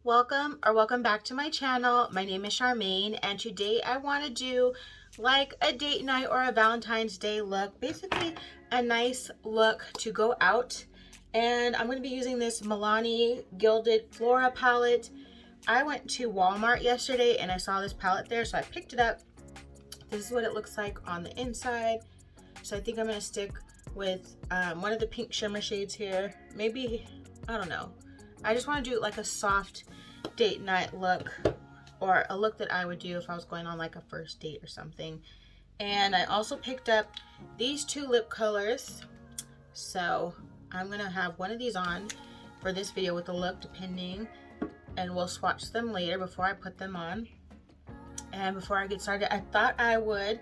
Welcome back to my channel. My name is Charmaine, and today I want to do like a date night or a Valentine's Day look, basically a nice look to go out. And I'm going to be using this Milani Gilded Flora Palette. I went to Walmart yesterday and I saw this palette there, so I picked it up. This is what it looks like on the inside. So I think I'm going to stick with one of the pink shimmer shades here. Maybe, I don't know. I just want to do like a soft date night look, or a look that I would do if I was going on like a first date or something. And I also picked up these two lip colors. So I'm going to have one of these on for this video with the look, depending, and we'll swatch them later before I put them on. And before I get started, I thought I would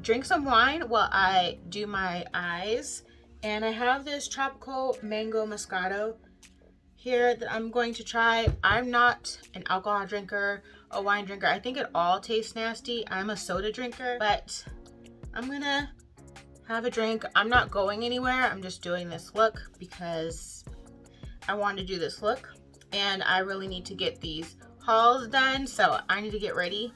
drink some wine while I do my eyes. And I have this tropical mango moscato here that I'm going to try. I'm not an alcohol drinker, a wine drinker. I think it all tastes nasty. I'm a soda drinker, but I'm gonna have a drink. I'm not going anywhere. I'm just doing this look because I wanted to do this look, and I really need to get these hauls done, so I need to get ready.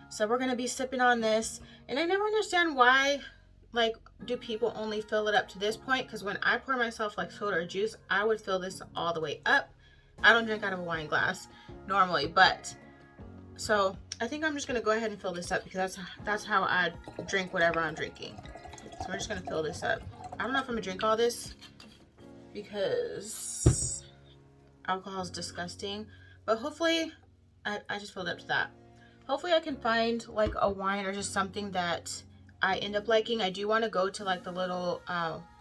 So we're gonna be sipping on this, and I never understand why, like, do people only fill it up to this point? Because when I pour myself like soda or juice, I would fill this all the way up. I don't drink out of a wine glass normally, but so I think I'm just gonna go ahead and fill this up because that's how I drink whatever I'm drinking. So we're just gonna fill this up. I don't know if I'm gonna drink all this because alcohol is disgusting, but hopefully I just filled up to that. Hopefully I can find like a wine or just something that I end up liking. I do want to go to like the little,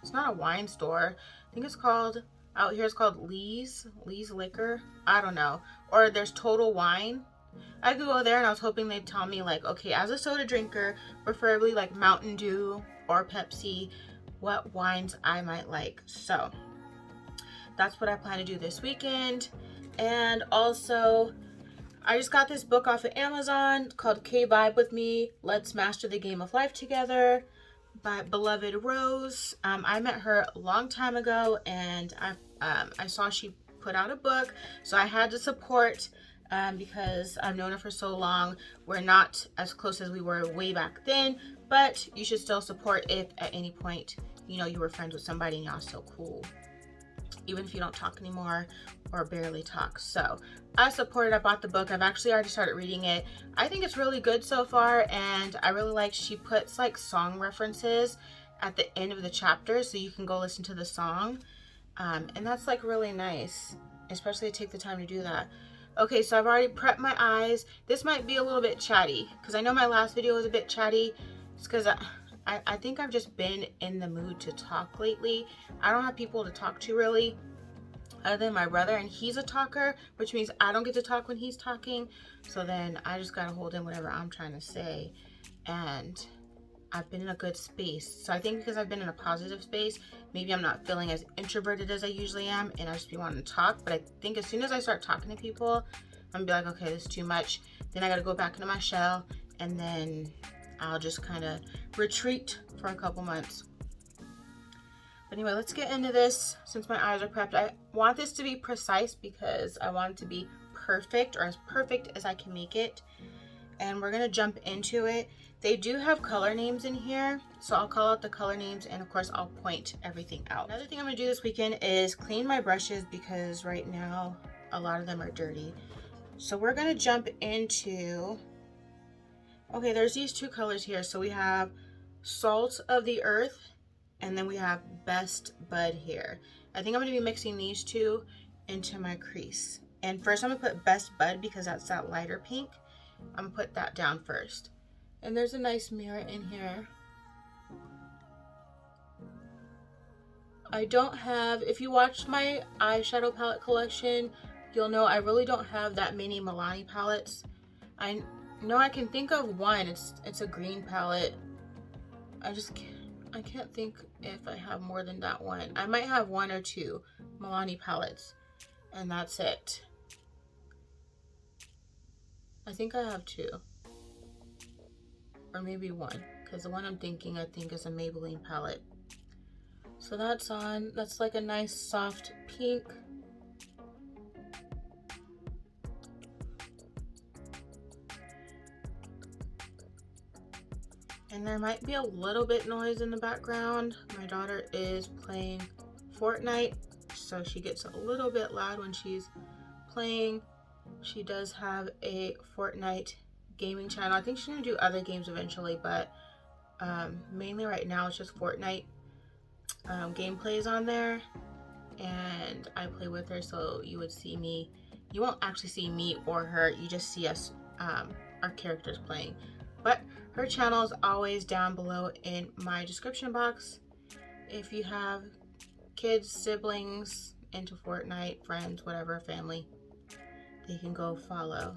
it's not a wine store. I think it's called, out here it's called Lee's Liquor. I don't know. Or there's Total Wine. I could go there, and I was hoping they'd tell me like, okay, as a soda drinker, preferably like Mountain Dew or Pepsi, what wines I might like. So that's what I plan to do this weekend. And also, I just got this book off of Amazon called KVIBE with Me, Let's Master the Game of Life Together by beloved Rose. I met her a long time ago, and I saw she put out a book, so I had to support because I've known her for so long. We're not as close as we were way back then, but you should still support if at any point, you know, you were friends with somebody and y'all still cool, even if you don't talk anymore or barely talk. So I supported. I bought the book. I've actually already started reading it. I think it's really good so far, and I really like she puts like song references at the end of the chapter so you can go listen to the song, and that's like really nice, especially to take the time to do that. Okay, so I've already prepped my eyes. This might be a little bit chatty because I know my last video was a bit chatty. It's because I think I've just been in the mood to talk lately. I don't have people to talk to really, other than my brother, and he's a talker, which means I don't get to talk when he's talking. So then I just gotta hold in whatever I'm trying to say, and I've been in a good space. So I think because I've been in a positive space, maybe I'm not feeling as introverted as I usually am, and I just be wanting to talk. But I think as soon as I start talking to people, I'm gonna be like, okay, this is too much. Then I gotta go back into my shell, and then I'll just kind of retreat for a couple months. But anyway, let's get into this. Since my eyes are prepped, I want this to be precise because I want it to be perfect, or as perfect as I can make it. And we're gonna jump into it. They do have color names in here, so I'll call out the color names, and of course I'll point everything out. Another thing I'm gonna do this weekend is clean my brushes because right now a lot of them are dirty. So we're gonna jump into, okay, there's these two colors here. So we have Salt of the Earth, and then we have Best Bud here. I think I'm gonna be mixing these two into my crease. And first I'm gonna put Best Bud because that's that lighter pink. I'm gonna put that down first. And there's a nice mirror in here. I don't have, if you watched my eyeshadow palette collection, you'll know I really don't have that many Milani palettes. I know I can think of one. It's a green palette. I can't think if I have more than that one. I might have one or two Milani palettes, and that's it. I think I have two, or maybe one, because the one I'm thinking, I think, is a Maybelline palette. So that's on. That's like a nice soft pink. And there might be a little bit noise in the background. My daughter is playing Fortnite, so she gets a little bit loud when she's playing. She does have a Fortnite gaming channel. I think she's gonna do other games eventually, but mainly right now it's just Fortnite gameplays on there, and I play with her, so you would see me. You won't actually see me or her, you just see us, our characters playing. But her channel is always down below in my description box. If you have kids, siblings into Fortnite, friends, whatever, family, they can go follow.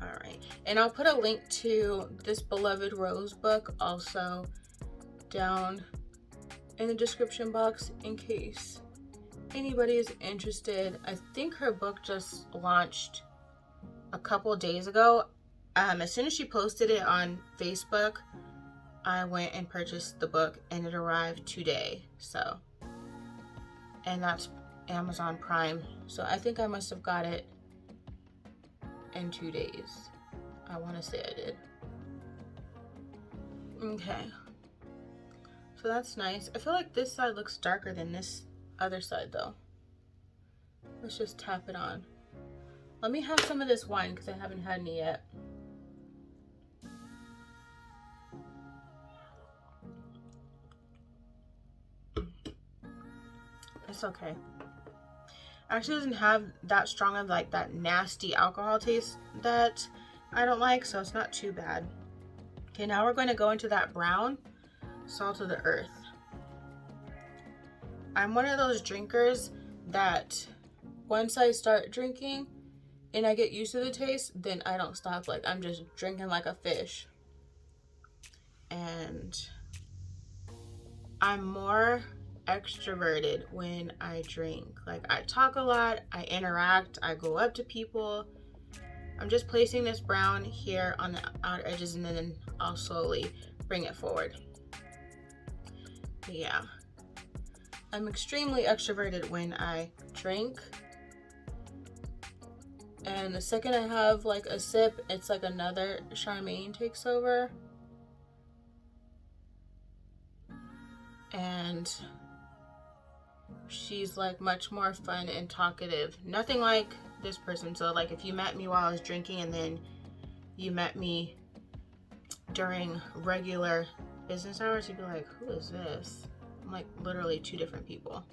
Alright, and I'll put a link to this Beloved Rose book also down in the description box in case anybody is interested. I think her book just launched a couple days ago. As soon as she posted it on Facebook, I went and purchased the book and it arrived today. So, and that's Amazon Prime. So I think I must have got it in 2 days. I want to say I did. Okay. So that's nice. I feel like this side looks darker than this other side though. Let's just tap it on. Let me have some of this wine because I haven't had any yet. It's okay. Actually doesn't have that strong of like that nasty alcohol taste that I don't like, so it's not too bad. Okay, now we're going to go into that brown, Salt of the Earth. I'm one of those drinkers that once I start drinking and I get used to the taste, then I don't stop. Like, I'm just drinking like a fish. And I'm more extroverted when I drink. Like, I talk a lot, I interact, I go up to people. I'm just placing this brown here on the outer edges and then I'll slowly bring it forward. But yeah, I'm extremely extroverted when I drink. And the second I have like a sip, it's like another Charmaine takes over. And she's like much more fun and talkative. Nothing like this person. So like if you met me while I was drinking and then you met me during regular business hours, you'd be like, who is this? I'm like literally two different people.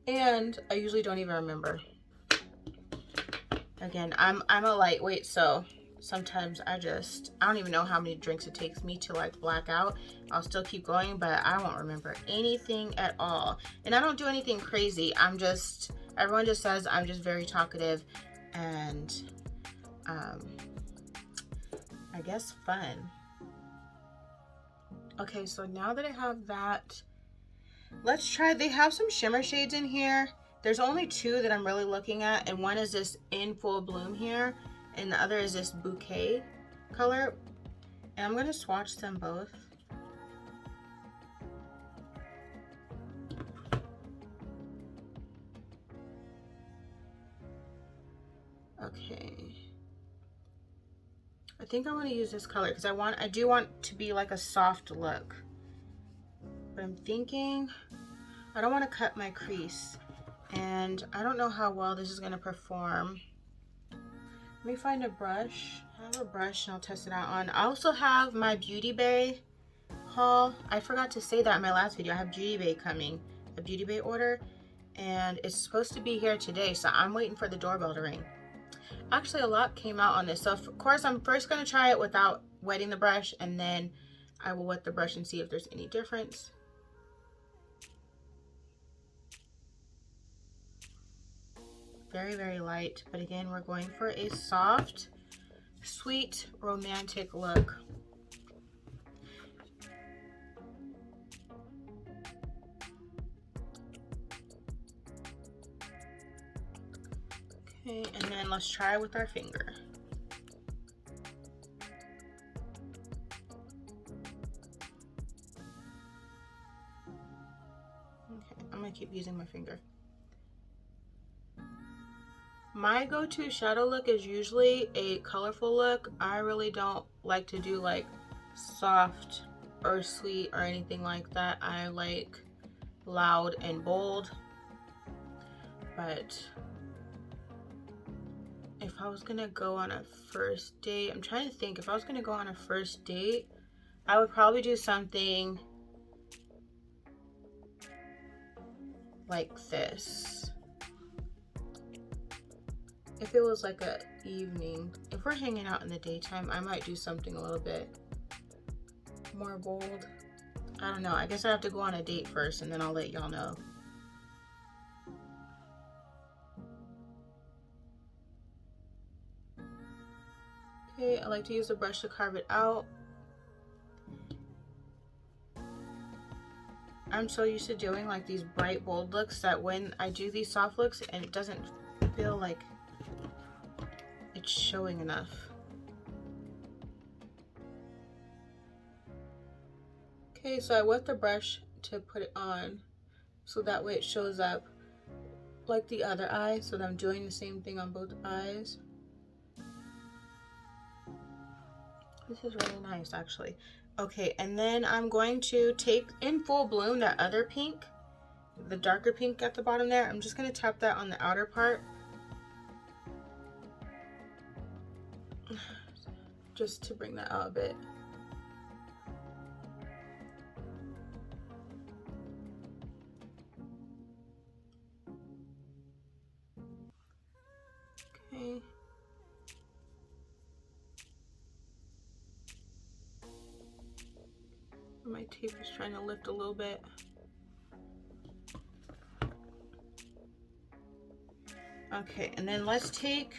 And I usually don't even remember. Again, I'm a lightweight, so sometimes I don't even know how many drinks it takes me to like black out. I'll still keep going, but I won't remember anything at all. And I don't do anything crazy. Everyone just says I'm just very talkative and I guess fun. Okay, so now that I have that, let's try, they have some shimmer shades in here. There's only two that I'm really looking at, and one is this In Full Bloom here, and the other is this Bouquet color. And I'm gonna swatch them both. Okay. I think I want to use this color because I do want to be like a soft look. But I'm thinking I don't want to cut my crease. And I don't know how well this is going to perform. Let me find a brush. I have a brush and I'll test it out on. I also have my Beautybay haul. I forgot to say that in my last video. I have Beautybay coming, a Beautybay order. And it's supposed to be here today, so I'm waiting for the doorbell to ring. Actually, a lot came out on this. So of course, I'm first going to try it without wetting the brush. And then I will wet the brush and see if there's any difference. Very, very light, but again, we're going for a soft, sweet, romantic look. Okay, and then let's try with our finger. Okay, I'm gonna keep using my finger. my go-to shadow look is usually a colorful look. I really don't like to do like soft or sweet or anything like that. I like loud and bold. But if I was gonna go on a first date, I'm trying to think, if I was gonna go on a first date, I would probably do something like this. If it was like a evening, if we're hanging out in the daytime, I might do something a little bit more bold. I don't know. I guess I have to go on a date first and then I'll let y'all know. Okay, I like to use the brush to carve it out. I'm so used to doing like these bright bold looks that when I do these soft looks and it doesn't feel like it's showing enough. Okay, so I wet the brush to put it on so that way it shows up like the other eye, so that I'm doing the same thing on both eyes. This is really nice actually. Okay, and then I'm going to take in Full Bloom, that other pink, the darker pink at the bottom there. I'm just going to tap that on the outer part. Just to bring that out a bit. Okay. My tape is trying to lift a little bit. Okay, and then let's take,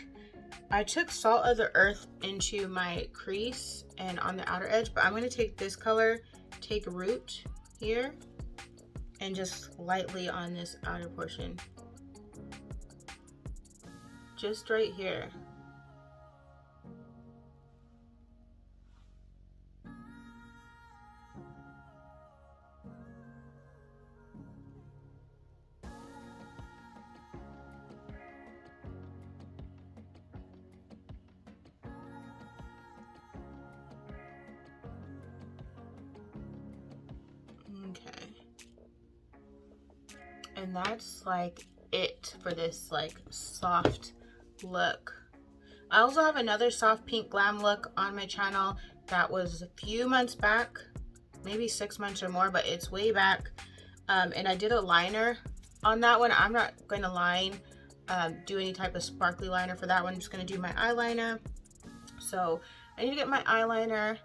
I took Salt of the Earth into my crease and on the outer edge, but I'm going to take this color, take Root here, and just lightly on this outer portion. Just right here. Okay, and that's like it for this like soft look. I also have another soft pink glam look on my channel that was a few months back, maybe 6 months or more, but it's way back. And I did a liner on that one. I'm not going to do any type of sparkly liner for that one. I'm just going to do my eyeliner. So I need to get my eyeliner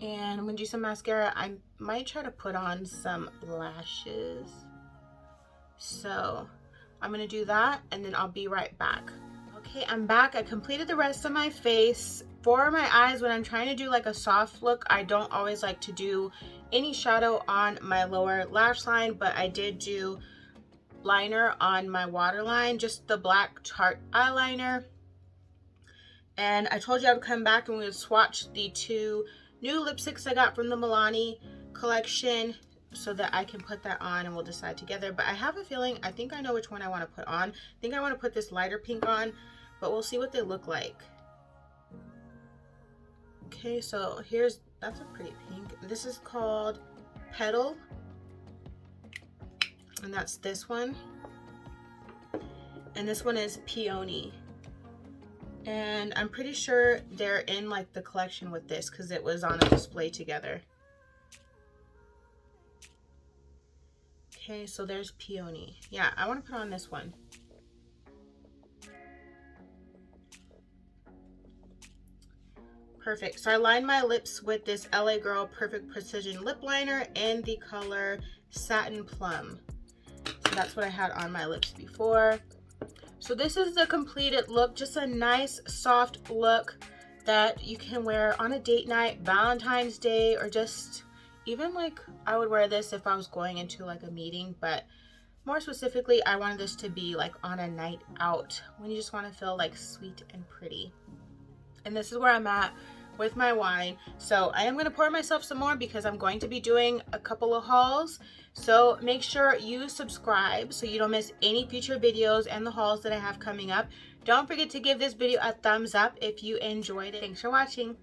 and I'm going to do some mascara. I might try to put on some lashes. So I'm going to do that and then I'll be right back. Okay, I'm back. I completed the rest of my face. For my eyes, when I'm trying to do like a soft look, I don't always like to do any shadow on my lower lash line, but I did do liner on my waterline, just the black Tarte eyeliner. And I told you I would come back and we would swatch the two new lipsticks I got from the Milani collection so that I can put that on and we'll decide together. But I have a feeling, I think I know which one I want to put on. I think I want to put this lighter pink on, but we'll see what they look like. Okay, so that's a pretty pink. This is called Petal, and that's this one. And this one is Peony. And I'm pretty sure they're in like the collection with this because it was on a display together. Okay, so there's Peony. Yeah, I want to put on this one. Perfect. So I lined my lips with this LA Girl Perfect Precision Lip Liner in the color Satin Plum. So that's what I had on my lips before. So this is the completed look. Just a nice soft look that you can wear on a date night, Valentine's Day, or just even like I would wear this if I was going into like a meeting, but more specifically I wanted this to be like on a night out when you just want to feel like sweet and pretty. And this is where I'm at with my wine. So I am going to pour myself some more because I'm going to be doing a couple of hauls. So make sure you subscribe so you don't miss any future videos and the hauls that I have coming up. Don't forget to give this video a thumbs up if you enjoyed it. Thanks for watching.